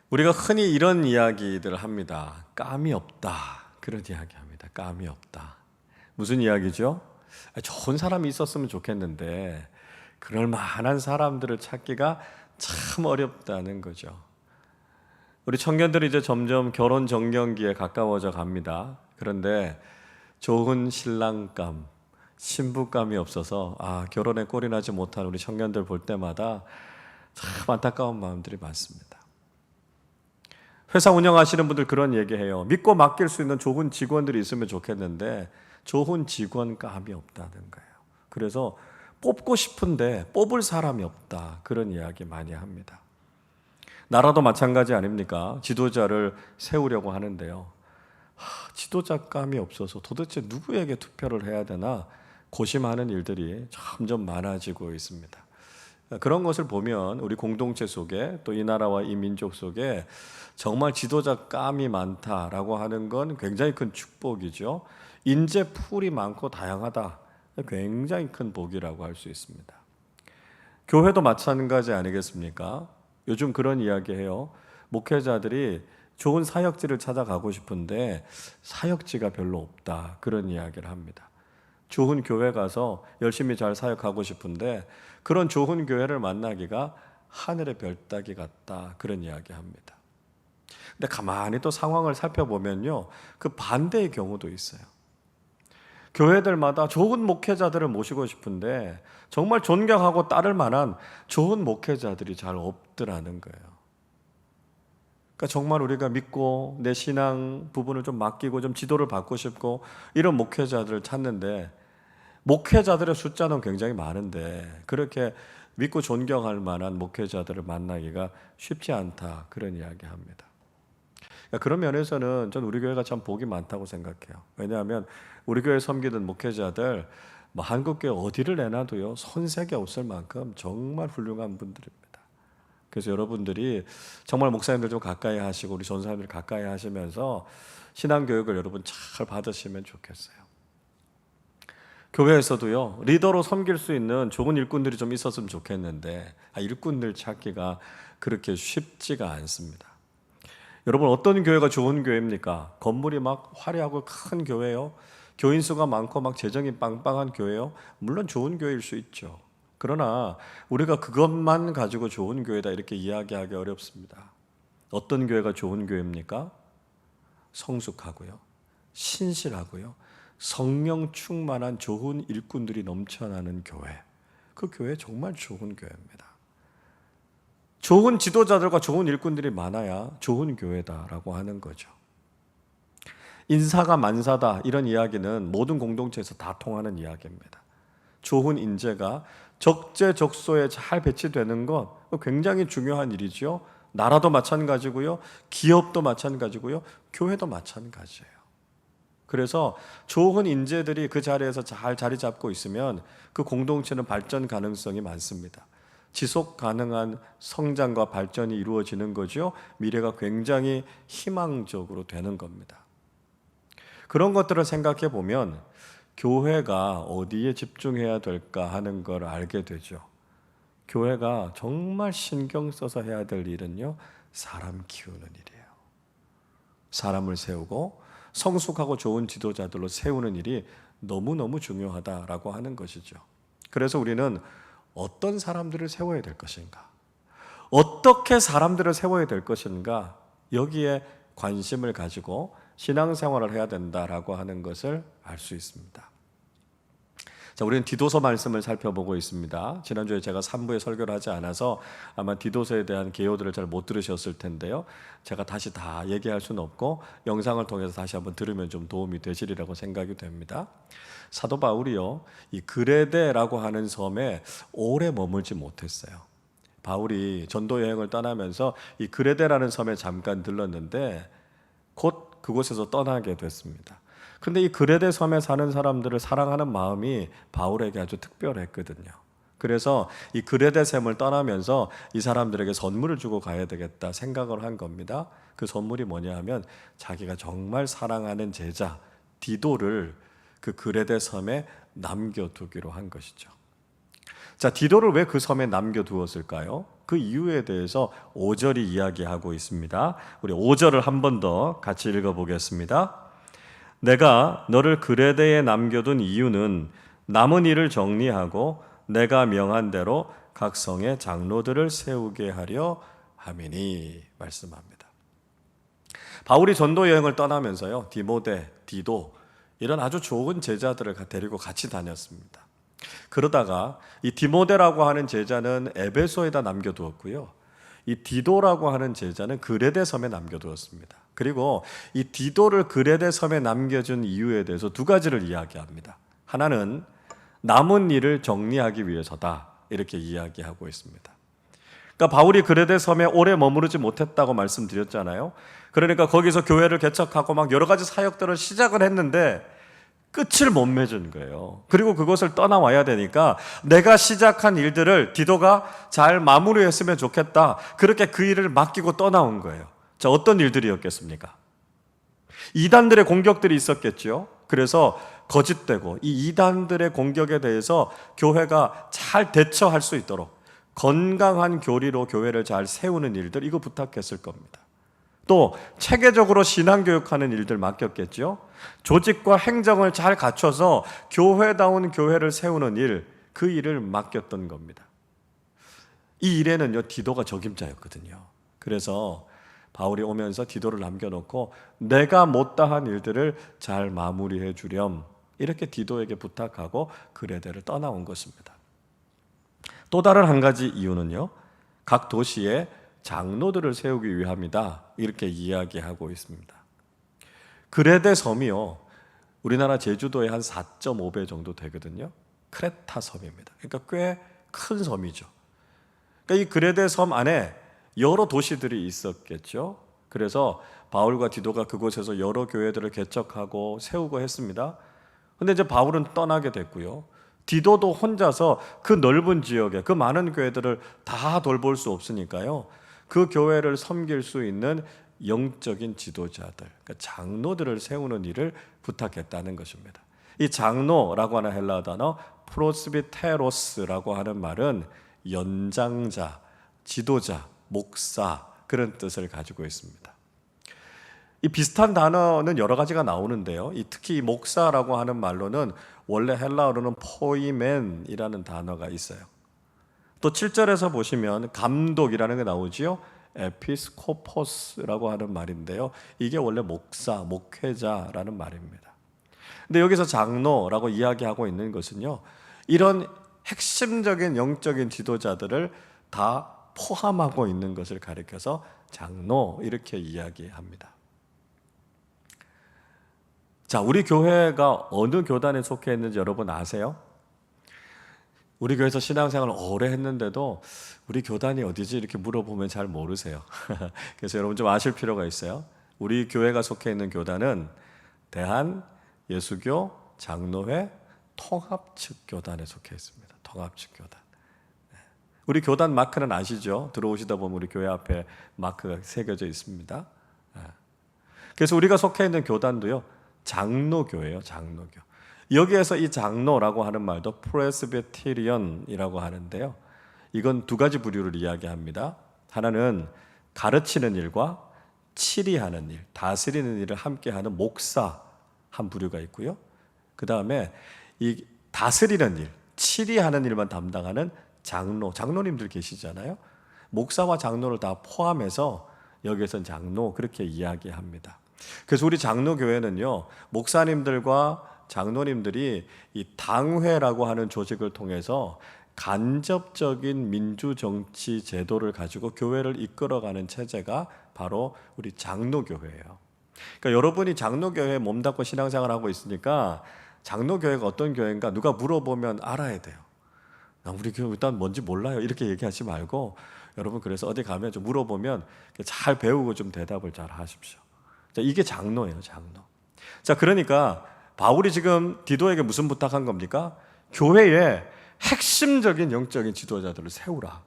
우리가 흔히 이런 이야기들을 합니다. 감이 없다. 그런 이야기 합니다. 감이 없다. 무슨 이야기죠? 좋은 사람이 있었으면 좋겠는데 그럴 만한 사람들을 찾기가 참 어렵다는 거죠. 우리 청년들이 이제 점점 결혼 정년기에 가까워져 갑니다. 그런데 좋은 신랑감, 신부감이 없어서 결혼에 꼴이 나지 못한 우리 청년들 볼 때마다 참 안타까운 마음들이 많습니다. 회사 운영하시는 분들 그런 얘기해요. 믿고 맡길 수 있는 좋은 직원들이 있으면 좋겠는데 좋은 직원감이 없다는 거예요. 그래서 뽑고 싶은데 뽑을 사람이 없다. 그런 이야기 많이 합니다. 나라도 마찬가지 아닙니까? 지도자를 세우려고 하는데요. 지도자감이 없어서 도대체 누구에게 투표를 해야 되나 고심하는 일들이 점점 많아지고 있습니다. 그런 것을 보면 우리 공동체 속에 또 이 나라와 이 민족 속에 정말 지도자감이 많다라고 하는 건 굉장히 큰 축복이죠. 인재 풀이 많고 다양하다. 굉장히 큰 복이라고 할 수 있습니다. 교회도 마찬가지 아니겠습니까? 요즘 그런 이야기해요. 목회자들이 좋은 사역지를 찾아가고 싶은데 사역지가 별로 없다. 그런 이야기를 합니다. 좋은 교회 가서 열심히 잘 사역하고 싶은데 그런 좋은 교회를 만나기가 하늘의 별 따기 같다. 그런 이야기합니다. 근데 가만히 또 상황을 살펴보면요, 그 반대의 경우도 있어요. 교회들마다 좋은 목회자들을 모시고 싶은데 정말 존경하고 따를 만한 좋은 목회자들이 잘 없더라는 거예요. 그러니까 정말 우리가 믿고 내 신앙 부분을 좀 맡기고 좀 지도를 받고 싶고 이런 목회자들을 찾는데 목회자들의 숫자는 굉장히 많은데 그렇게 믿고 존경할 만한 목회자들을 만나기가 쉽지 않다. 그런 이야기합니다. 그러니까 그런 면에서는 전 우리 교회가 참 복이 많다고 생각해요. 왜냐하면 우리 교회 섬기던 목회자들 한국교회 어디를 내놔도요 손색이 없을 만큼 정말 훌륭한 분들입니다. 그래서 여러분들이 정말 목사님들 좀 가까이 하시고 우리 전사님들 가까이 하시면서 신앙교육을 여러분 잘 받으시면 좋겠어요. 교회에서도요 리더로 섬길 수 있는 좋은 일꾼들이 좀 있었으면 좋겠는데 일꾼들 찾기가 그렇게 쉽지가 않습니다. 여러분 어떤 교회가 좋은 교회입니까? 건물이 막 화려하고 큰 교회요? 교인 수가 많고 막 재정이 빵빵한 교회요? 물론 좋은 교회일 수 있죠. 그러나 우리가 그것만 가지고 좋은 교회다 이렇게 이야기하기 어렵습니다. 어떤 교회가 좋은 교회입니까? 성숙하고요, 신실하고요, 성령 충만한 좋은 일꾼들이 넘쳐나는 교회. 그 교회 정말 좋은 교회입니다. 좋은 지도자들과 좋은 일꾼들이 많아야 좋은 교회다라고 하는 거죠. 인사가 만사다 이런 이야기는 모든 공동체에서 다 통하는 이야기입니다. 좋은 인재가 적재적소에 잘 배치되는 것 굉장히 중요한 일이죠. 나라도 마찬가지고요, 기업도 마찬가지고요, 교회도 마찬가지예요. 그래서 좋은 인재들이 그 자리에서 잘 자리 잡고 있으면 그 공동체는 발전 가능성이 많습니다. 지속 가능한 성장과 발전이 이루어지는 거죠. 미래가 굉장히 희망적으로 되는 겁니다. 그런 것들을 생각해 보면 교회가 어디에 집중해야 될까 하는 걸 알게 되죠. 교회가 정말 신경 써서 해야 될 일은요, 사람 키우는 일이에요. 사람을 세우고 성숙하고 좋은 지도자들로 세우는 일이 너무너무 중요하다라고 하는 것이죠. 그래서 우리는 어떤 사람들을 세워야 될 것인가? 어떻게 사람들을 세워야 될 것인가? 여기에 관심을 가지고 신앙생활을 해야 된다라고 하는 것을 알 수 있습니다. 자, 우리는 디도서 말씀을 살펴보고 있습니다. 지난주에 제가 3부에 설교를 하지 않아서 아마 디도서에 대한 개요들을 잘 못 들으셨을 텐데요. 제가 다시 다 얘기할 수는 없고 영상을 통해서 다시 한번 들으면 좀 도움이 되시리라고 생각이 됩니다. 사도 바울이요, 이 그레데라고 하는 섬에 오래 머물지 못했어요. 바울이 전도 여행을 떠나면서 이 그레데라는 섬에 잠깐 들렀는데 곧 그곳에서 떠나게 됐습니다. 근데 이 그레데 섬에 사는 사람들을 사랑하는 마음이 바울에게 아주 특별했거든요. 그래서 이 그레데 섬을 떠나면서 이 사람들에게 선물을 주고 가야 되겠다 생각을 한 겁니다. 그 선물이 뭐냐 하면 자기가 정말 사랑하는 제자 디도를 그 그레데 섬에 남겨두기로 한 것이죠. 자, 디도를 왜 그 섬에 남겨두었을까요? 그 이유에 대해서 5절이 이야기하고 있습니다. 우리 5절을 한 번 더 같이 읽어보겠습니다. 내가 너를 그레데에 남겨둔 이유는 남은 일을 정리하고 내가 명한 대로 각 성의 장로들을 세우게 하려 함이니 말씀합니다. 바울이 전도 여행을 떠나면서요, 디모데, 디도 이런 아주 좋은 제자들을 데리고 같이 다녔습니다. 그러다가 이 디모데라고 하는 제자는 에베소에다 남겨두었고요, 이 디도라고 하는 제자는 그레데 섬에 남겨두었습니다. 그리고 이 디도를 그레데 섬에 남겨준 이유에 대해서 두 가지를 이야기합니다. 하나는 남은 일을 정리하기 위해서다, 이렇게 이야기하고 있습니다. 그러니까 바울이 그레데 섬에 오래 머무르지 못했다고 말씀드렸잖아요. 그러니까 거기서 교회를 개척하고 막 여러 가지 사역들을 시작을 했는데 끝을 못 맺은 거예요. 그리고 그것을 떠나와야 되니까 내가 시작한 일들을 디도가 잘 마무리했으면 좋겠다, 그렇게 그 일을 맡기고 떠나온 거예요. 자, 어떤 일들이었겠습니까? 이단들의 공격들이 있었겠죠. 그래서 거짓되고 이 이단들의 공격에 대해서 교회가 잘 대처할 수 있도록 건강한 교리로 교회를 잘 세우는 일들, 이거 부탁했을 겁니다. 또 체계적으로 신앙교육하는 일들 맡겼겠죠. 조직과 행정을 잘 갖춰서 교회다운 교회를 세우는 일, 그 일을 맡겼던 겁니다. 이 일에는요, 디도가 적임자였거든요. 그래서 바울이 오면서 디도를 남겨놓고 내가 못다한 일들을 잘 마무리해 주렴, 이렇게 디도에게 부탁하고 그레데를 떠나온 것입니다. 또 다른 한 가지 이유는요, 각 도시에 장로들을 세우기 위함이다, 이렇게 이야기하고 있습니다. 그레데 섬이요, 우리나라 제주도의 한 4.5배 정도 되거든요. 크레타 섬입니다. 그러니까 꽤 큰 섬이죠. 그러니까 이 그레데 섬 안에 여러 도시들이 있었겠죠. 그래서 바울과 디도가 그곳에서 여러 교회들을 개척하고 세우고 했습니다. 근데 이제 바울은 떠나게 됐고요, 디도도 혼자서 그 넓은 지역에 그 많은 교회들을 다 돌볼 수 없으니까요, 그 교회를 섬길 수 있는 영적인 지도자들, 그러니까 장로들을 세우는 일을 부탁했다는 것입니다. 이 장로라고 하는 헬라어 단어 프로스비테로스라고 하는 말은 연장자, 지도자, 목사, 그런 뜻을 가지고 있습니다. 이 비슷한 단어는 여러 가지가 나오는데요, 특히 이 목사라고 하는 말로는 원래 헬라어로는 포이멘이라는 단어가 있어요. 또 7절에서 보시면 감독이라는 게 나오지요. 에피스코포스라고 하는 말인데요, 이게 원래 목사, 목회자라는 말입니다. 근데 여기서 장로라고 이야기하고 있는 것은요, 이런 핵심적인 영적인 지도자들을 다 포함하고 있는 것을 가리켜서 장로, 이렇게 이야기합니다. 자, 우리 교회가 어느 교단에 속해 있는지 여러분 아세요? 우리 교회에서 신앙생활을 오래 했는데도 우리 교단이 어디지 이렇게 물어보면 잘 모르세요. 그래서 여러분 좀 아실 필요가 있어요. 우리 교회가 속해 있는 교단은 대한예수교 장로회 통합측 교단에 속해 있습니다. 통합측 교단. 우리 교단 마크는 아시죠? 들어오시다 보면 우리 교회 앞에 마크가 새겨져 있습니다. 그래서 우리가 속해 있는 교단도요, 장로교예요. 장로교. 여기에서 이 장로라고 하는 말도 프레스비테리언이라고 하는데요, 이건 두 가지 부류를 이야기합니다. 하나는 가르치는 일과 치리하는 일, 다스리는 일을 함께하는 목사 한 부류가 있고요, 그 다음에 이 다스리는 일, 치리하는 일만 담당하는 장로, 장로님들 계시잖아요. 목사와 장로를 다 포함해서 여기에서는 장로, 그렇게 이야기합니다. 그래서 우리 장로교회는요, 목사님들과 장로님들이 이 당회라고 하는 조직을 통해서 간접적인 민주정치 제도를 가지고 교회를 이끌어가는 체제가 바로 우리 장로교회예요. 그러니까 여러분이 장로교회에 몸담고 신앙생활하고 있으니까 장로교회가 어떤 교회인가 누가 물어보면 알아야 돼요. 우리 교회 일단 뭔지 몰라요, 이렇게 얘기하지 말고, 여러분 그래서 어디 가면 좀 물어보면 잘 배우고 좀 대답을 잘 하십시오. 자, 이게 장로예요, 장로. 자, 그러니까 바울이 지금 디도에게 무슨 부탁한 겁니까? 교회에 핵심적인 영적인 지도자들을 세우라,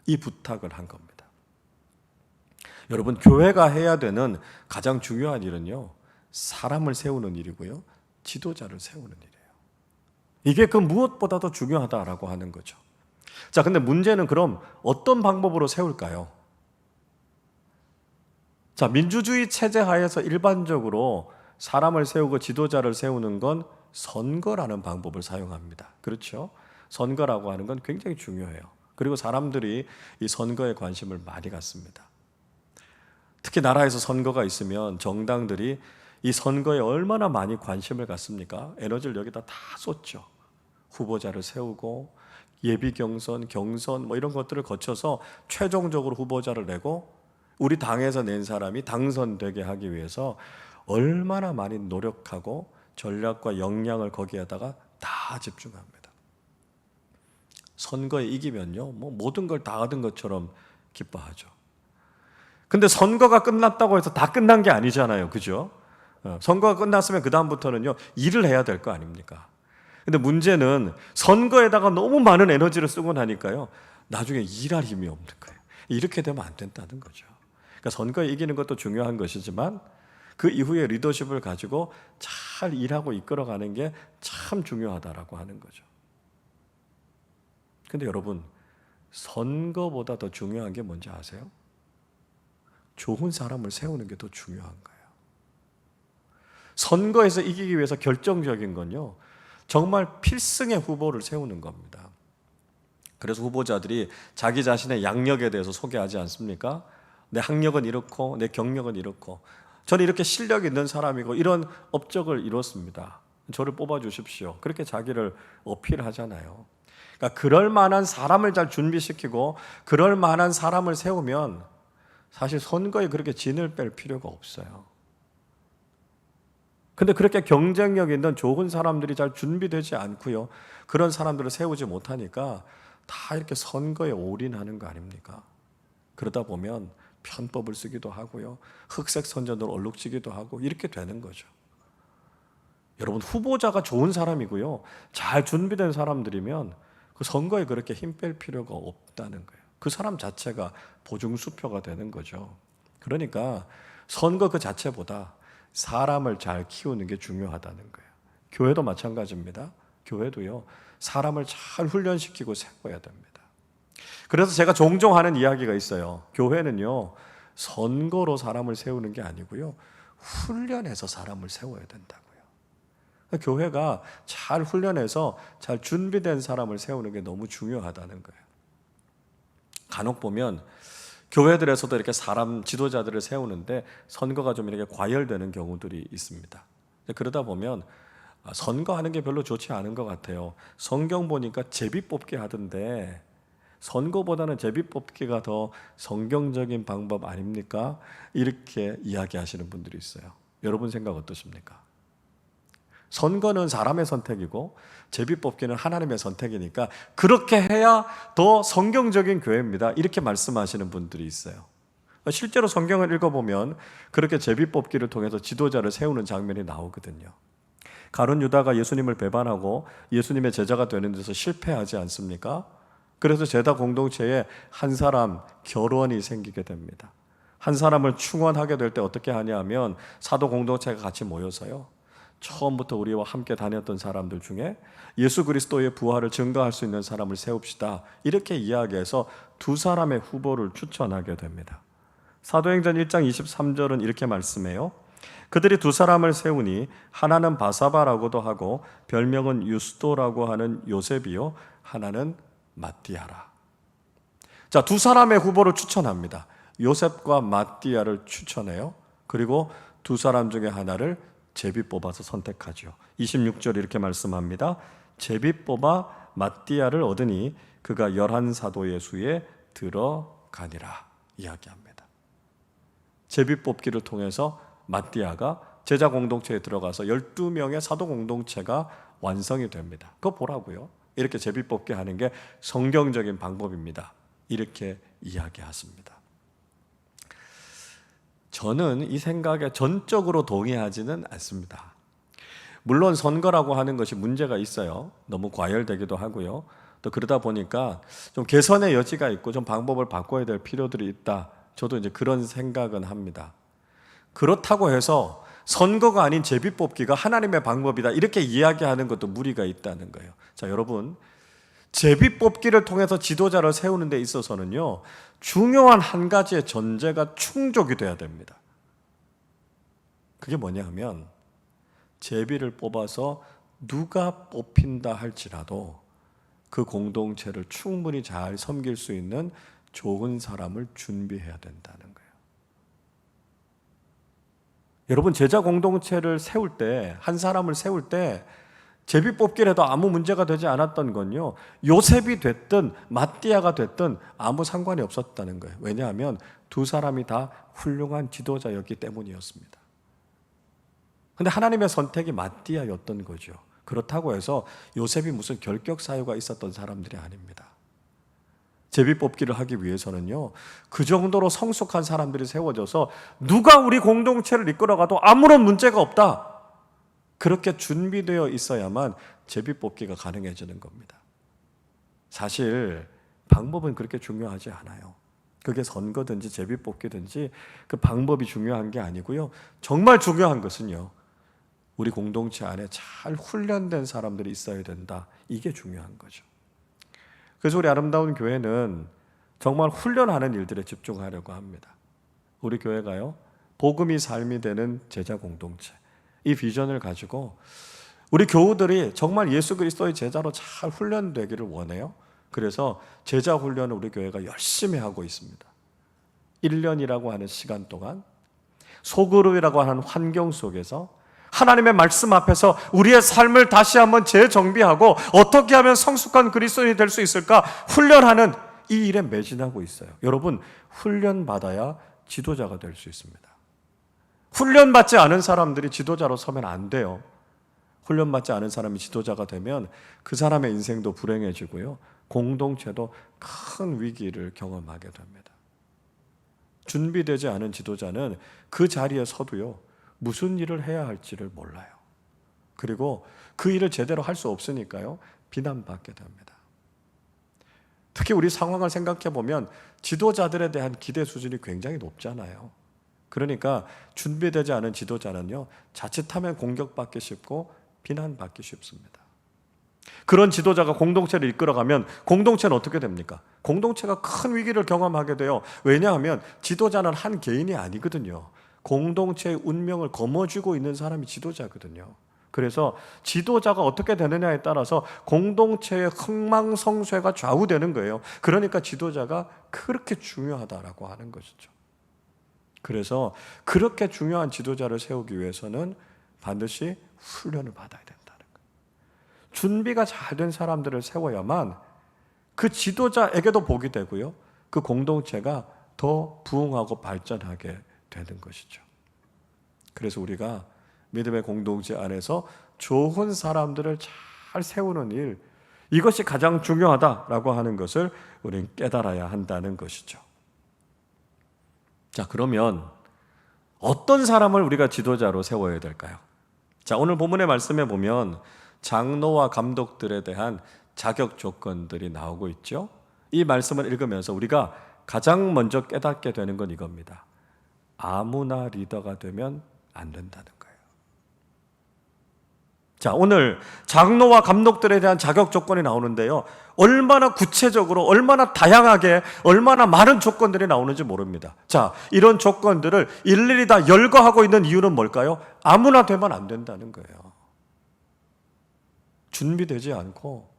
이 부탁을 한 겁니다. 여러분, 교회가 해야 되는 가장 중요한 일은요, 사람을 세우는 일이고요, 지도자를 세우는 일이에요. 이게 그 무엇보다도 중요하다라고 하는 거죠. 자, 근데 문제는 그럼 어떤 방법으로 세울까요? 자, 민주주의 체제 하에서 일반적으로 사람을 세우고 지도자를 세우는 건 선거라는 방법을 사용합니다. 그렇죠? 선거라고 하는 건 굉장히 중요해요. 그리고 사람들이 이 선거에 관심을 많이 갖습니다. 특히 나라에서 선거가 있으면 정당들이 이 선거에 얼마나 많이 관심을 갖습니까? 에너지를 여기다 다 쏟죠. 후보자를 세우고 예비 경선, 경선 뭐 이런 것들을 거쳐서 최종적으로 후보자를 내고 우리 당에서 낸 사람이 당선되게 하기 위해서 얼마나 많이 노력하고 전략과 역량을 거기에다가 다 집중합니다. 선거에 이기면요, 뭐 모든 걸 다 얻은 것처럼 기뻐하죠. 근데 선거가 끝났다고 해서 다 끝난 게 아니잖아요. 그죠? 선거가 끝났으면 그다음부터는요, 일을 해야 될 거 아닙니까? 근데 문제는 선거에다가 너무 많은 에너지를 쓰고 나니까요, 나중에 일할 힘이 없는 거예요. 이렇게 되면 안 된다는 거죠. 그러니까 선거에 이기는 것도 중요한 것이지만 그 이후에 리더십을 가지고 잘 일하고 이끌어가는 게 참 중요하다라고 하는 거죠. 근데 여러분, 선거보다 더 중요한 게 뭔지 아세요? 좋은 사람을 세우는 게 더 중요한 거예요. 선거에서 이기기 위해서 결정적인 건요, 정말 필승의 후보를 세우는 겁니다. 그래서 후보자들이 자기 자신의 양력에 대해서 소개하지 않습니까? 내 학력은 이렇고 내 경력은 이렇고 저는 이렇게 실력 있는 사람이고 이런 업적을 이뤘습니다. 저를 뽑아주십시오. 그렇게 자기를 어필하잖아요. 그러니까 그럴 만한 사람을 잘 준비시키고 그럴 만한 사람을 세우면 사실 선거에 그렇게 진을 뺄 필요가 없어요. 근데 그렇게 경쟁력 있는 좋은 사람들이 잘 준비되지 않고요, 그런 사람들을 세우지 못하니까 다 이렇게 선거에 올인하는 거 아닙니까? 그러다 보면 편법을 쓰기도 하고요, 흑색 선전으로 얼룩지기도 하고 이렇게 되는 거죠. 여러분, 후보자가 좋은 사람이고요, 잘 준비된 사람들이면 그 선거에 그렇게 힘 뺄 필요가 없다는 거예요. 그 사람 자체가 보증수표가 되는 거죠. 그러니까 선거 그 자체보다 사람을 잘 키우는 게 중요하다는 거예요. 교회도 마찬가지입니다. 교회도요, 사람을 잘 훈련시키고 세워야 됩니다. 그래서 제가 종종 하는 이야기가 있어요. 교회는요, 선거로 사람을 세우는 게 아니고요, 훈련해서 사람을 세워야 된다고요. 교회가 잘 훈련해서 잘 준비된 사람을 세우는 게 너무 중요하다는 거예요. 간혹 보면 교회들에서도 이렇게 사람 지도자들을 세우는데 선거가 좀 이렇게 과열되는 경우들이 있습니다. 그러다 보면 선거하는 게 별로 좋지 않은 것 같아요. 성경 보니까 제비 뽑기 하던데 선거보다는 제비 뽑기가 더 성경적인 방법 아닙니까? 이렇게 이야기하시는 분들이 있어요. 여러분 생각 어떠십니까? 선거는 사람의 선택이고 제비 뽑기는 하나님의 선택이니까 그렇게 해야 더 성경적인 교회입니다, 이렇게 말씀하시는 분들이 있어요. 실제로 성경을 읽어보면 그렇게 제비 뽑기를 통해서 지도자를 세우는 장면이 나오거든요. 가룟 유다가 예수님을 배반하고 예수님의 제자가 되는 데서 실패하지 않습니까? 그래서 제자 공동체에 한 사람 결원이 생기게 됩니다. 한 사람을 충원하게 될 때 어떻게 하냐면 사도 공동체가 같이 모여서요, 처음부터 우리와 함께 다녔던 사람들 중에 예수 그리스도의 부활을 증거할 수 있는 사람을 세웁시다, 이렇게 이야기해서 두 사람의 후보를 추천하게 됩니다. 사도행전 1장 23절은 이렇게 말씀해요. 그들이 두 사람을 세우니 하나는 바사바라고도 하고 별명은 유스도라고 하는 요셉이요, 하나는 마띠아라. 자, 두 사람의 후보를 추천합니다. 요셉과 마띠아를 추천해요. 그리고 두 사람 중에 하나를 제비 뽑아서 선택하죠. 26절 이렇게 말씀합니다. 제비 뽑아 마띠아를 얻으니 그가 11사도의 수에 들어가니라 이야기합니다. 제비 뽑기를 통해서 마띠아가 제자 공동체에 들어가서 12명의 사도 공동체가 완성이 됩니다. 그거 보라고요. 이렇게 제비 뽑기 하는 게 성경적인 방법입니다, 이렇게 이야기하십니다. 저는 이 생각에 전적으로 동의하지는 않습니다. 물론 선거라고 하는 것이 문제가 있어요. 너무 과열되기도 하고요. 또 그러다 보니까 좀 개선의 여지가 있고 좀 방법을 바꿔야 될 필요들이 있다, 저도 이제 그런 생각은 합니다. 그렇다고 해서 선거가 아닌 제비 뽑기가 하나님의 방법이다, 이렇게 이야기하는 것도 무리가 있다는 거예요. 자, 여러분, 제비 뽑기를 통해서 지도자를 세우는 데 있어서는요, 중요한 한 가지의 전제가 충족이 돼야 됩니다. 그게 뭐냐 하면, 제비를 뽑아서 누가 뽑힌다 할지라도 그 공동체를 충분히 잘 섬길 수 있는 좋은 사람을 준비해야 된다는 거예요. 여러분, 제자 공동체를 세울 때, 한 사람을 세울 때 제비 뽑기를 해도 아무 문제가 되지 않았던 건요, 요셉이 됐든 마띠아가 됐든 아무 상관이 없었다는 거예요. 왜냐하면 두 사람이 다 훌륭한 지도자였기 때문이었습니다. 근데 하나님의 선택이 마띠아였던 거죠. 그렇다고 해서 요셉이 무슨 결격 사유가 있었던 사람들이 아닙니다. 제비 뽑기를 하기 위해서는요, 그 정도로 성숙한 사람들이 세워져서 누가 우리 공동체를 이끌어가도 아무런 문제가 없다, 그렇게 준비되어 있어야만 제비 뽑기가 가능해지는 겁니다. 사실 방법은 그렇게 중요하지 않아요. 그게 선거든지 제비 뽑기든지 그 방법이 중요한 게 아니고요, 정말 중요한 것은요, 우리 공동체 안에 잘 훈련된 사람들이 있어야 된다, 이게 중요한 거죠. 그래서 우리 아름다운 교회는 정말 훈련하는 일들에 집중하려고 합니다. 우리 교회가요, 복음이 삶이 되는 제자 공동체, 이 비전을 가지고 우리 교우들이 정말 예수 그리스도의 제자로 잘 훈련되기를 원해요. 그래서 제자 훈련을 우리 교회가 열심히 하고 있습니다. 1년이라고 하는 시간 동안 소그룹이라고 하는 환경 속에서 하나님의 말씀 앞에서 우리의 삶을 다시 한번 재정비하고 어떻게 하면 성숙한 그리스도인이 될 수 있을까 훈련하는 이 일에 매진하고 있어요. 여러분, 훈련받아야 지도자가 될 수 있습니다. 훈련받지 않은 사람들이 지도자로 서면 안 돼요. 훈련받지 않은 사람이 지도자가 되면 그 사람의 인생도 불행해지고요, 공동체도 큰 위기를 경험하게 됩니다. 준비되지 않은 지도자는 그 자리에 서도요, 무슨 일을 해야 할지를 몰라요. 그리고 그 일을 제대로 할 수 없으니까요, 비난받게 됩니다. 특히 우리 상황을 생각해 보면 지도자들에 대한 기대 수준이 굉장히 높잖아요. 그러니까 준비되지 않은 지도자는요, 자칫하면 공격받기 쉽고 비난받기 쉽습니다. 그런 지도자가 공동체를 이끌어가면 공동체는 어떻게 됩니까? 공동체가 큰 위기를 경험하게 돼요. 왜냐하면 지도자는 한 개인이 아니거든요. 공동체의 운명을 거머쥐고 있는 사람이 지도자거든요. 그래서 지도자가 어떻게 되느냐에 따라서 공동체의 흥망성쇠가 좌우되는 거예요. 그러니까 지도자가 그렇게 중요하다라고 하는 것이죠. 그래서 그렇게 중요한 지도자를 세우기 위해서는 반드시 훈련을 받아야 된다는 거예요. 준비가 잘 된 사람들을 세워야만 그 지도자에게도 복이 되고요, 그 공동체가 더 부흥하고 발전하게 되는 것이죠. 그래서 우리가 믿음의 공동체 안에서 좋은 사람들을 잘 세우는 일, 이것이 가장 중요하다라고 하는 것을 우리는 깨달아야 한다는 것이죠. 자, 그러면 어떤 사람을 우리가 지도자로 세워야 될까요? 자, 오늘 본문의 말씀에 보면 장로와 감독들에 대한 자격 조건들이 나오고 있죠. 이 말씀을 읽으면서 우리가 가장 먼저 깨닫게 되는 건 이겁니다. 아무나 리더가 되면 안 된다는 거예요. 자, 오늘 장로와 감독들에 대한 자격 조건이 나오는데요, 얼마나 구체적으로, 얼마나 다양하게, 얼마나 많은 조건들이 나오는지 모릅니다. 자, 이런 조건들을 일일이 다 열거하고 있는 이유는 뭘까요? 아무나 되면 안 된다는 거예요. 준비되지 않고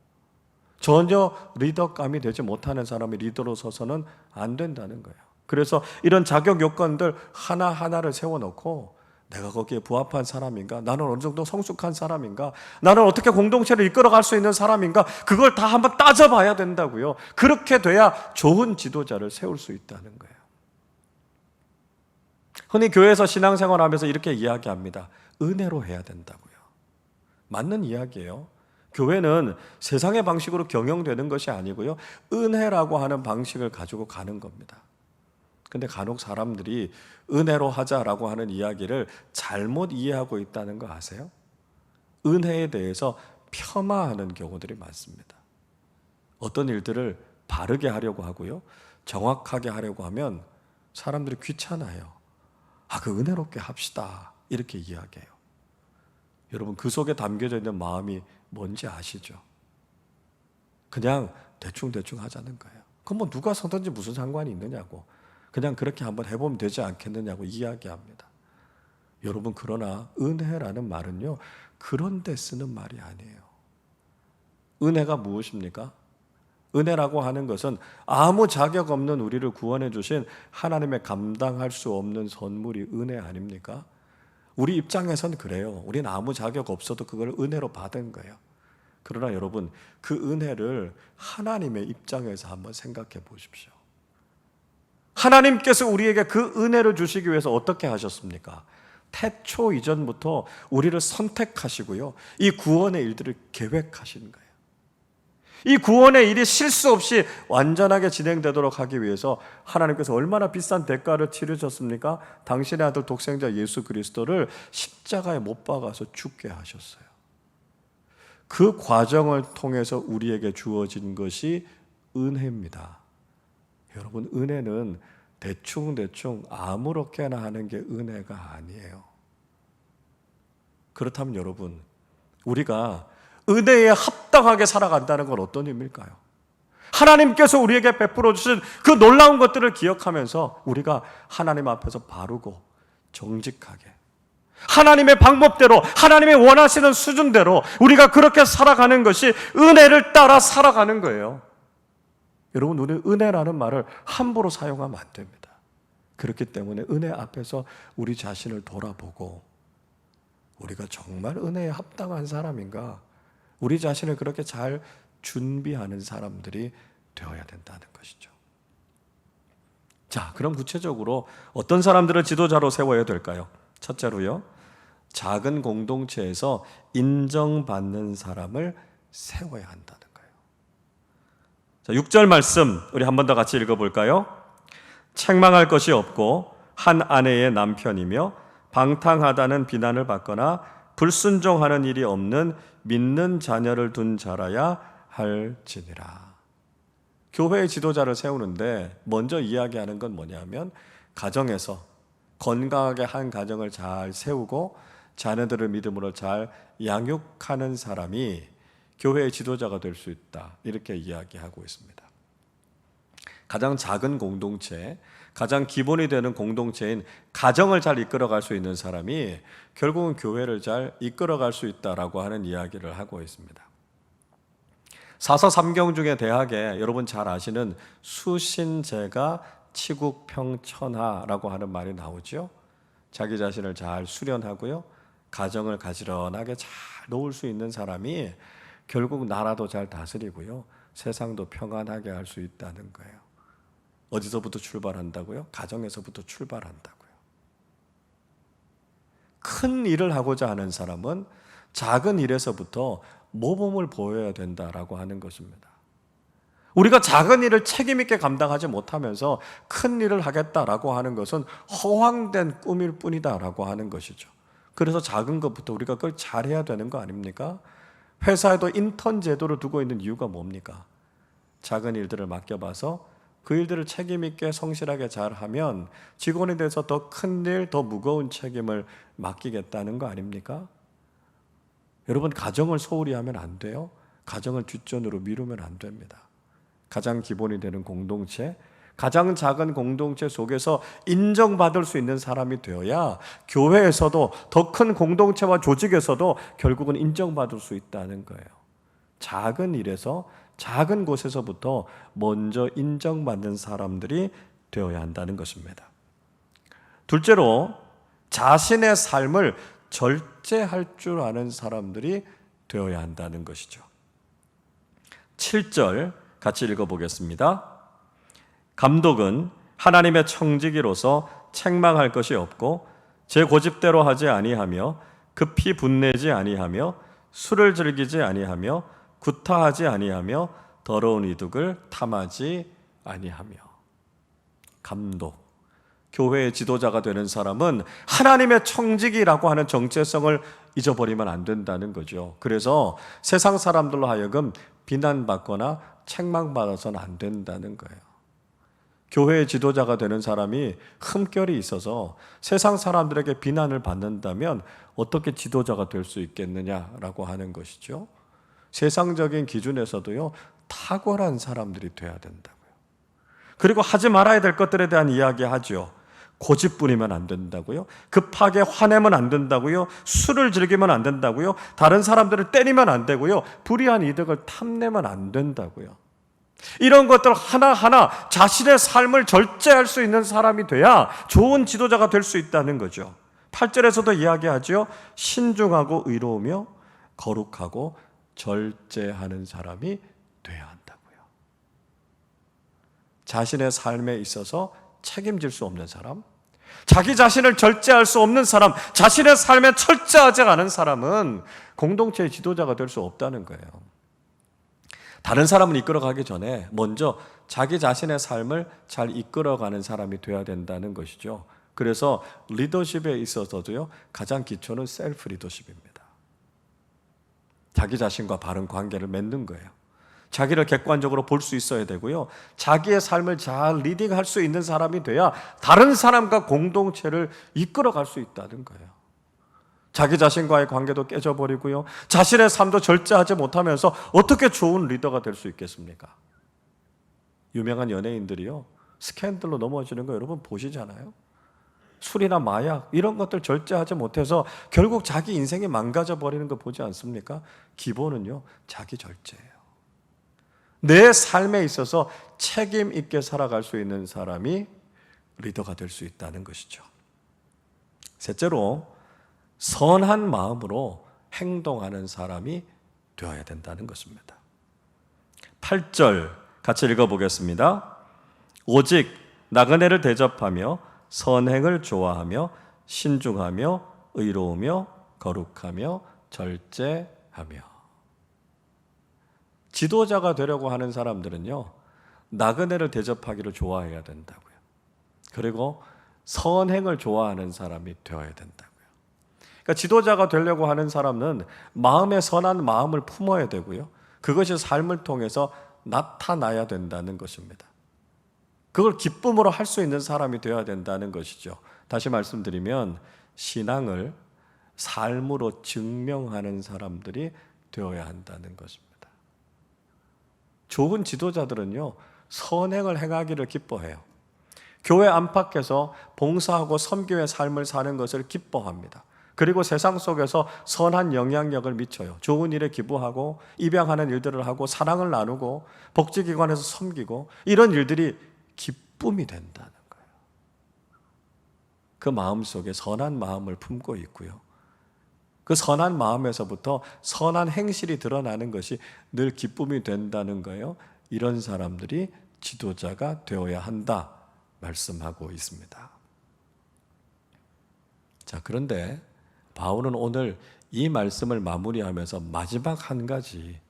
전혀 리더감이 되지 못하는 사람이 리더로 서서는 안 된다는 거예요. 그래서 이런 자격 요건들 하나하나를 세워놓고 내가 거기에 부합한 사람인가? 나는 어느 정도 성숙한 사람인가? 나는 어떻게 공동체를 이끌어갈 수 있는 사람인가? 그걸 다 한번 따져봐야 된다고요. 그렇게 돼야 좋은 지도자를 세울 수 있다는 거예요. 흔히 교회에서 신앙생활하면서 이렇게 이야기합니다. 은혜로 해야 된다고요. 맞는 이야기예요. 교회는 세상의 방식으로 경영되는 것이 아니고요, 은혜라고 하는 방식을 가지고 가는 겁니다. 근데 간혹 사람들이 은혜로 하자라고 하는 이야기를 잘못 이해하고 있다는 거 아세요? 은혜에 대해서 폄하하는 경우들이 많습니다. 어떤 일들을 바르게 하려고 하고요, 정확하게 하려고 하면 사람들이 귀찮아요. 그 은혜롭게 합시다, 이렇게 이야기해요. 여러분, 그 속에 담겨져 있는 마음이 뭔지 아시죠? 그냥 대충 하자는 거예요. 그럼 뭐 누가 서든지 무슨 상관이 있느냐고. 그냥 그렇게 한번 해보면 되지 않겠느냐고 이야기합니다. 여러분, 그러나 은혜라는 말은요, 그런 데 쓰는 말이 아니에요. 은혜가 무엇입니까? 은혜라고 하는 것은 아무 자격 없는 우리를 구원해 주신 하나님의 감당할 수 없는 선물이 은혜 아닙니까? 우리 입장에선 그래요. 우리는 아무 자격 없어도 그걸 은혜로 받은 거예요. 그러나 여러분, 그 은혜를 하나님의 입장에서 한번 생각해 보십시오. 하나님께서 우리에게 그 은혜를 주시기 위해서 어떻게 하셨습니까? 태초 이전부터 우리를 선택하시고요, 이 구원의 일들을 계획하신 거예요. 이 구원의 일이 실수 없이 완전하게 진행되도록 하기 위해서 하나님께서 얼마나 비싼 대가를 치르셨습니까? 당신의 아들 독생자 예수 그리스도를 십자가에 못 박아서 죽게 하셨어요. 그 과정을 통해서 우리에게 주어진 것이 은혜입니다. 여러분, 은혜는 대충 아무렇게나 하는 게 은혜가 아니에요. 그렇다면 여러분, 우리가 은혜에 합당하게 살아간다는 건 어떤 의미일까요? 하나님께서 우리에게 베풀어 주신 그 놀라운 것들을 기억하면서 우리가 하나님 앞에서 바르고 정직하게 하나님의 방법대로, 하나님의 원하시는 수준대로 우리가 그렇게 살아가는 것이 은혜를 따라 살아가는 거예요. 여러분, 우리 은혜라는 말을 함부로 사용하면 안 됩니다. 그렇기 때문에 은혜 앞에서 우리 자신을 돌아보고, 우리가 정말 은혜에 합당한 사람인가, 우리 자신을 그렇게 잘 준비하는 사람들이 되어야 된다는 것이죠. 자, 그럼 구체적으로 어떤 사람들을 지도자로 세워야 될까요? 첫째로요, 작은 공동체에서 인정받는 사람을 세워야 한다는 거예요. 자, 6절 말씀 우리 한 번 더 같이 읽어볼까요? 책망할 것이 없고 한 아내의 남편이며 방탕하다는 비난을 받거나 불순종하는 일이 없는 믿는 자녀를 둔 자라야 할지니라. 교회의 지도자를 세우는데 먼저 이야기하는 건 뭐냐면, 가정에서 건강하게 한 가정을 잘 세우고 자녀들을 믿음으로 잘 양육하는 사람이 교회의 지도자가 될 수 있다, 이렇게 이야기하고 있습니다. 가장 작은 공동체, 가장 기본이 되는 공동체인 가정을 잘 이끌어갈 수 있는 사람이 결국은 교회를 잘 이끌어갈 수 있다라고 하는 이야기를 하고 있습니다. 사서삼경 중에 대학에 여러분 잘 아시는 수신제가 치국평천하라고 하는 말이 나오죠. 자기 자신을 잘 수련하고요, 가정을 가지런하게 잘 놓을 수 있는 사람이 결국 나라도 잘 다스리고요, 세상도 평안하게 할 수 있다는 거예요. 어디서부터 출발한다고요? 가정에서부터 출발한다고요. 큰 일을 하고자 하는 사람은 작은 일에서부터 모범을 보여야 된다라고 하는 것입니다. 우리가 작은 일을 책임 있게 감당하지 못하면서 큰 일을 하겠다라고 하는 것은 허황된 꿈일 뿐이다라고 하는 것이죠. 그래서 작은 것부터 우리가 그걸 잘해야 되는 거 아닙니까? 회사에도 인턴 제도를 두고 있는 이유가 뭡니까? 작은 일들을 맡겨봐서 그 일들을 책임 있게 성실하게 잘하면 직원에 대해서 더 큰 일, 더 무거운 책임을 맡기겠다는 거 아닙니까? 여러분, 가정을 소홀히 하면 안 돼요. 가정을 뒷전으로 미루면 안 됩니다. 가장 기본이 되는 공동체, 가장 작은 공동체 속에서 인정받을 수 있는 사람이 되어야 교회에서도, 더 큰 공동체와 조직에서도 결국은 인정받을 수 있다는 거예요. 작은 일에서, 작은 곳에서부터 먼저 인정받는 사람들이 되어야 한다는 것입니다. 둘째로, 자신의 삶을 절제할 줄 아는 사람들이 되어야 한다는 것이죠. 7절 같이 읽어보겠습니다. 감독은 하나님의 청지기로서 책망할 것이 없고 제 고집대로 하지 아니하며 급히 분내지 아니하며 술을 즐기지 아니하며 구타하지 아니하며 더러운 이득을 탐하지 아니하며. 감독, 교회의 지도자가 되는 사람은 하나님의 청지기라고 하는 정체성을 잊어버리면 안 된다는 거죠. 그래서 세상 사람들로 하여금 비난받거나 책망받아서는 안 된다는 거예요. 교회의 지도자가 되는 사람이 흠결이 있어서 세상 사람들에게 비난을 받는다면 어떻게 지도자가 될 수 있겠느냐라고 하는 것이죠. 세상적인 기준에서도요, 탁월한 사람들이 돼야 된다고요. 그리고 하지 말아야 될 것들에 대한 이야기하죠. 고집 부리면 안 된다고요. 급하게 화내면 안 된다고요. 술을 즐기면 안 된다고요. 다른 사람들을 때리면 안 되고요. 불이한 이득을 탐내면 안 된다고요. 이런 것들 하나하나 자신의 삶을 절제할 수 있는 사람이 돼야 좋은 지도자가 될 수 있다는 거죠. 8절에서도 이야기하죠. 신중하고 의로우며 거룩하고 절제하는 사람이 돼야 한다고요. 자신의 삶에 있어서 책임질 수 없는 사람, 자기 자신을 절제할 수 없는 사람, 자신의 삶에 철저하지 않은 사람은 공동체의 지도자가 될 수 없다는 거예요. 다른 사람을 이끌어가기 전에 먼저 자기 자신의 삶을 잘 이끌어가는 사람이 돼야 된다는 것이죠. 그래서 리더십에 있어서도요, 가장 기초는 셀프 리더십입니다. 자기 자신과 바른 관계를 맺는 거예요. 자기를 객관적으로 볼 수 있어야 되고요. 자기의 삶을 잘 리딩할 수 있는 사람이 돼야 다른 사람과 공동체를 이끌어갈 수 있다는 거예요. 자기 자신과의 관계도 깨져버리고요. 자신의 삶도 절제하지 못하면서 어떻게 좋은 리더가 될 수 있겠습니까? 유명한 연예인들이요, 스캔들로 넘어지는 거 여러분 보시잖아요. 술이나 마약 이런 것들 절제하지 못해서 결국 자기 인생이 망가져버리는 거 보지 않습니까? 기본은요, 자기 절제예요. 내 삶에 있어서 책임 있게 살아갈 수 있는 사람이 리더가 될 수 있다는 것이죠. 셋째로, 선한 마음으로 행동하는 사람이 되어야 된다는 것입니다. 8절 같이 읽어보겠습니다. 오직 나그네를 대접하며 선행을 좋아하며 신중하며 의로우며 거룩하며 절제하며. 지도자가 되려고 하는 사람들은요, 나그네를 대접하기를 좋아해야 된다고요. 그리고 선행을 좋아하는 사람이 되어야 된다고요. 그러니까 지도자가 되려고 하는 사람은 마음에 선한 마음을 품어야 되고요. 그것이 삶을 통해서 나타나야 된다는 것입니다. 그걸 기쁨으로 할 수 있는 사람이 되어야 된다는 것이죠. 다시 말씀드리면 신앙을 삶으로 증명하는 사람들이 되어야 한다는 것입니다. 좋은 지도자들은요, 선행을 행하기를 기뻐해요. 교회 안팎에서 봉사하고 섬기의 삶을 사는 것을 기뻐합니다. 그리고 세상 속에서 선한 영향력을 미쳐요. 좋은 일에 기부하고 입양하는 일들을 하고 사랑을 나누고 복지기관에서 섬기고 이런 일들이 기쁨이 된다는 거예요. 그 마음속에 선한 마음을 품고 있고요. 그 선한 마음에서부터 선한 행실이 드러나는 것이 늘 기쁨이 된다는 거예요. 이런 사람들이 지도자가 되어야 한다 말씀하고 있습니다. 자, 그런데 바울은 오늘 이 말씀을 마무리하면서 마지막 한 가지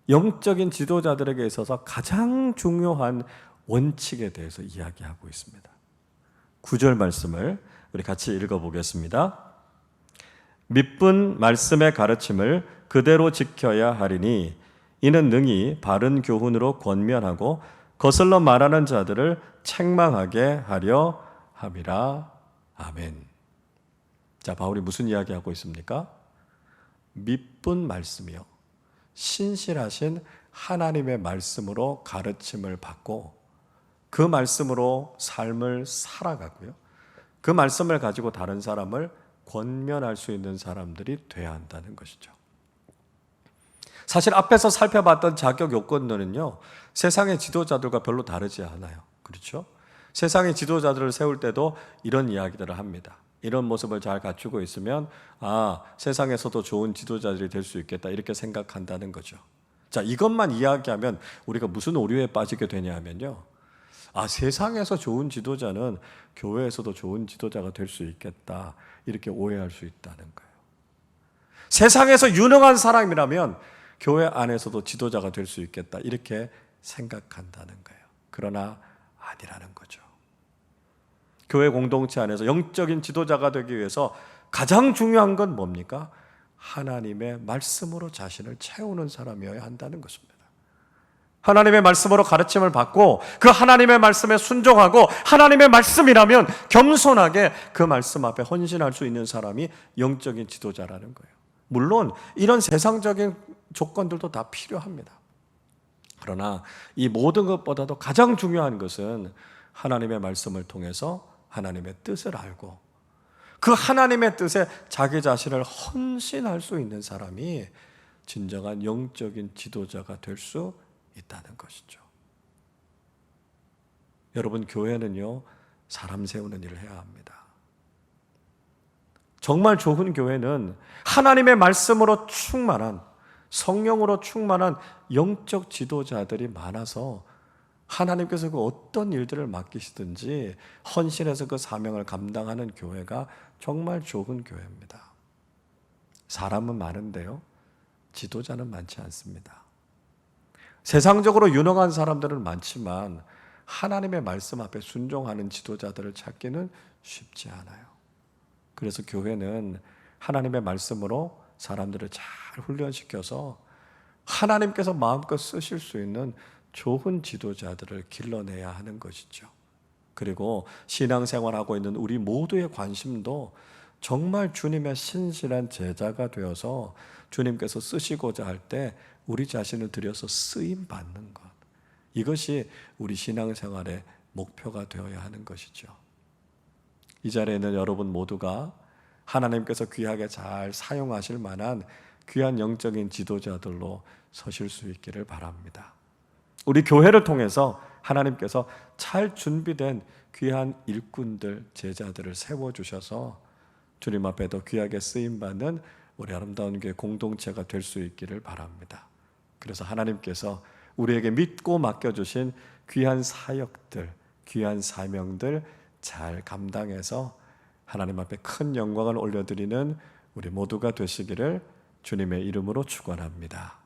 영적인 지도자들에게 있어서 가장 중요한 원칙에 대해서 이야기하고 있습니다. 9절 말씀을 우리 같이 읽어보겠습니다. 믿분 말씀의 가르침을 그대로 지켜야 하리니 이는 능히 바른 교훈으로 권면하고 거슬러 말하는 자들을 책망하게 하려 함이라. 아멘. 자, 바울이 무슨 이야기하고 있습니까? 믿분 말씀이요, 신실하신 하나님의 말씀으로 가르침을 받고 그 말씀으로 삶을 살아가고요, 그 말씀을 가지고 다른 사람을 권면할 수 있는 사람들이 돼야 한다는 것이죠. 사실 앞에서 살펴봤던 자격 요건들은요, 세상의 지도자들과 별로 다르지 않아요. 그렇죠? 세상의 지도자들을 세울 때도 이런 이야기들을 합니다. 이런 모습을 잘 갖추고 있으면 세상에서도 좋은 지도자들이 될 수 있겠다 이렇게 생각한다는 거죠. 자, 이것만 이야기하면 우리가 무슨 오류에 빠지게 되냐면요, 세상에서 좋은 지도자는 교회에서도 좋은 지도자가 될 수 있겠다 이렇게 오해할 수 있다는 거예요. 세상에서 유능한 사람이라면 교회 안에서도 지도자가 될 수 있겠다 이렇게 생각한다는 거예요. 그러나 아니라는 거죠. 교회 공동체 안에서 영적인 지도자가 되기 위해서 가장 중요한 건 뭡니까? 하나님의 말씀으로 자신을 채우는 사람이어야 한다는 것입니다. 하나님의 말씀으로 가르침을 받고 그 하나님의 말씀에 순종하고 하나님의 말씀이라면 겸손하게 그 말씀 앞에 헌신할 수 있는 사람이 영적인 지도자라는 거예요. 물론 이런 세상적인 조건들도 다 필요합니다. 그러나 이 모든 것보다도 가장 중요한 것은 하나님의 말씀을 통해서 하나님의 뜻을 알고 그 하나님의 뜻에 자기 자신을 헌신할 수 있는 사람이 진정한 영적인 지도자가 될 수 있다는 것이죠. 여러분, 교회는요, 사람 세우는 일을 해야 합니다. 정말 좋은 교회는 하나님의 말씀으로 충만한, 성령으로 충만한 영적 지도자들이 많아서 하나님께서 그 어떤 일들을 맡기시든지 헌신해서 그 사명을 감당하는 교회가 정말 좋은 교회입니다. 사람은 많은데요, 지도자는 많지 않습니다. 세상적으로 유능한 사람들은 많지만 하나님의 말씀 앞에 순종하는 지도자들을 찾기는 쉽지 않아요. 그래서 교회는 하나님의 말씀으로 사람들을 잘 훈련시켜서 하나님께서 마음껏 쓰실 수 있는 좋은 지도자들을 길러내야 하는 것이죠. 그리고 신앙생활하고 있는 우리 모두의 관심도 정말 주님의 신실한 제자가 되어서 주님께서 쓰시고자 할 때 우리 자신을 들여서 쓰임 받는 것, 이것이 우리 신앙생활의 목표가 되어야 하는 것이죠. 이 자리에 있는 여러분 모두가 하나님께서 귀하게 잘 사용하실 만한 귀한 영적인 지도자들로 서실 수 있기를 바랍니다. 우리 교회를 통해서 하나님께서 잘 준비된 귀한 일꾼들, 제자들을 세워주셔서 주님 앞에 더 귀하게 쓰임받는 우리 아름다운 교회 공동체가 될 수 있기를 바랍니다. 그래서 하나님께서 우리에게 믿고 맡겨주신 귀한 사역들, 귀한 사명들 잘 감당해서 하나님 앞에 큰 영광을 올려드리는 우리 모두가 되시기를 주님의 이름으로 축원합니다.